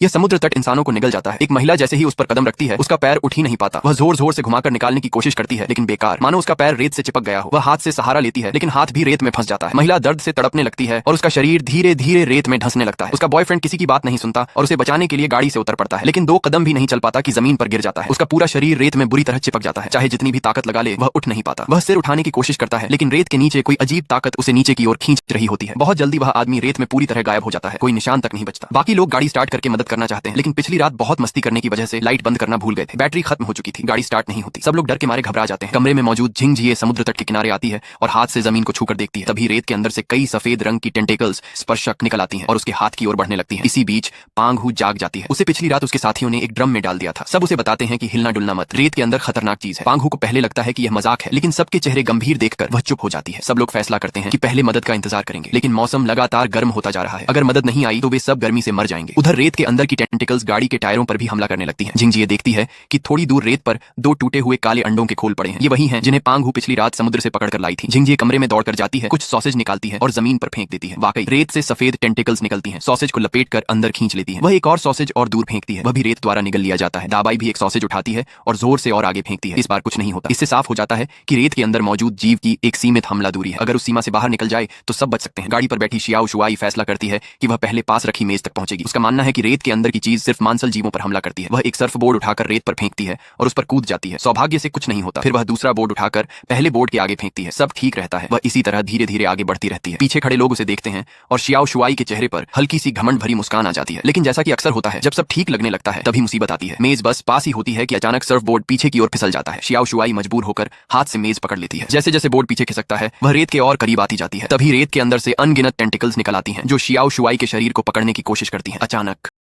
यह समुद्र तट इंसानों को निगल जाता है। एक महिला जैसे ही उस पर कदम रखती है उसका पैर उठ ही नहीं पाता। वह जोर जोर से घुमाकर निकालने की कोशिश करती है लेकिन बेकार, मानो उसका पैर रेत से चिपक गया हो। वह हाथ से सहारा लेती है लेकिन हाथ भी रेत में फंस जाता है। महिला दर्द से तड़पने लगती है और उसका शरीर धीरे धीरे रेत में धंसने लगता है। उसका बॉयफ्रेंड किसी की बात नहीं सुनता और उसे बचाने के लिए गाड़ी से उतर पड़ता है, लेकिन 2 कदम भी नहीं चल पाता कि जमीन पर गिर जाता है। उसका पूरा शरीर रेत में बुरी तरह चिपक जाता है। चाहे जितनी भी ताकत लगा ले वह उठ नहीं पाता। वह सिर उठाने की कोशिश करता है लेकिन रेत के नीचे कोई अजीब ताकत उसे नीचे की ओर खींच रही होती है। बहुत जल्दी वह आदमी रेत में पूरी तरह गायब हो जाता है। कोई निशान तक नहीं बचता। बाकी लोग गाड़ी स्टार्ट करके मदद करना चाहते हैं लेकिन पिछली रात बहुत मस्ती करने की वजह से लाइट बंद करना भूल गए थे। बैटरी खत्म हो चुकी थी, गाड़ी स्टार्ट नहीं होती। सब लोग डर के मारे घबरा जाते हैं। कमरे में मौजूद झिंग झिये समुद्र तट के किनारे आती है और हाथ से जमीन को छूकर देखती है। तभी रेत के अंदर से कई सफेद रंग की टेंटेकल्स स्पर्शक निकल आती हैं और उसके हाथ की ओर बढ़ने लगती हैं। इसी बीच पांगहू जाग जाती है। उसे पिछली रात उसके साथियों ने एक ड्रम में डाल दिया था। सब उसे बताते हैं कि हिलना डुलना मत, रेत के अंदर खतरनाक चीज है। पांगहू को पहले लगता है कि यह मजाक है लेकिन सबके चेहरे गंभीर देखकर वह चुप हो जाती है। सब लोग फैसला करते हैं कि पहले मदद का इंतजार करेंगे, लेकिन मौसम लगातार गर्म होता जा रहा है। अगर मदद नहीं आई तो वे सब गर्मी से मर जाएंगे। उधर रेत के अंदर की टेंटिकल्स गाड़ी के टायरों पर भी हमला करने लगती हैं। झिंगझिये देखती है कि थोड़ी दूर रेत पर 2 टूटे हुए काले अंडों के खोल पड़े हैं। ये वही हैं जिन्हें पांगहू पिछली रात समुद्र से पकड़कर लाई थी। झिंगझिये कमरे में दौड़कर जाती है, कुछ सॉसेज निकालती है और जमीन पर फेंक देती है। वाकई रेत से सफेद टेंटिकल्स निकलती हैं। सॉसेज को लपेटकर अंदर खींच लेती है। वह एक और सॉसेज और दूर फेंकती है, वह भी रेत द्वारा निगल लिया जाता है। दाबाई भी एक सॉसेज उठाती है और जोर से और आगे फेंकती है। इस बार कुछ नहीं होता। इससे साफ हो जाता है कि रेत के अंदर मौजूद जीव की एक सीमित हमला दूरी है। अगर उस सीमा से बाहर निकल जाए तो सब बच सकते हैं। गाड़ी पर बैठी शियाओ शुआई फैसला करती है कि वह पहले पास रखी मेज तक पहुंचेगी। उसका मानना है कि रेत के अंदर की चीज सिर्फ मांसल जीवों पर हमला करती है। वह एक सर्फ बोर्ड उठाकर रेत पर फेंकती है और उस पर कूद जाती है। सौभाग्य से कुछ नहीं होता। फिर वह दूसरा बोर्ड उठाकर पहले बोर्ड के आगे फेंकती है। सब ठीक रहता है। वह इसी तरह धीरे धीरे आगे बढ़ती रहती है। पीछे खड़े लोग उसे देखते हैं और शियाओ शुआई के चेहरे पर हल्की सी घमंड भरी मुस्कान आ जाती है। लेकिन जैसा कि अक्सर होता है, जब सब ठीक लगने लगता है तभी मुसीबत आती है। मेज बस पास ही होती है कि अचानक सर्फ बोर्ड पीछे की ओर फिसल जाता है। शियाओ शुआई मजबूर होकर हाथ से मेज पकड़ लेती है। जैसे जैसे बोर्ड पीछे खिसकता है वह रेत के और करीब आती जाती है। तभी रेत के अंदर से अनगिनत टेंटिकल्स निकल आती हैं जो शियाओ शुआई के शरीर को पकड़ने की कोशिश करती हैं। अचानक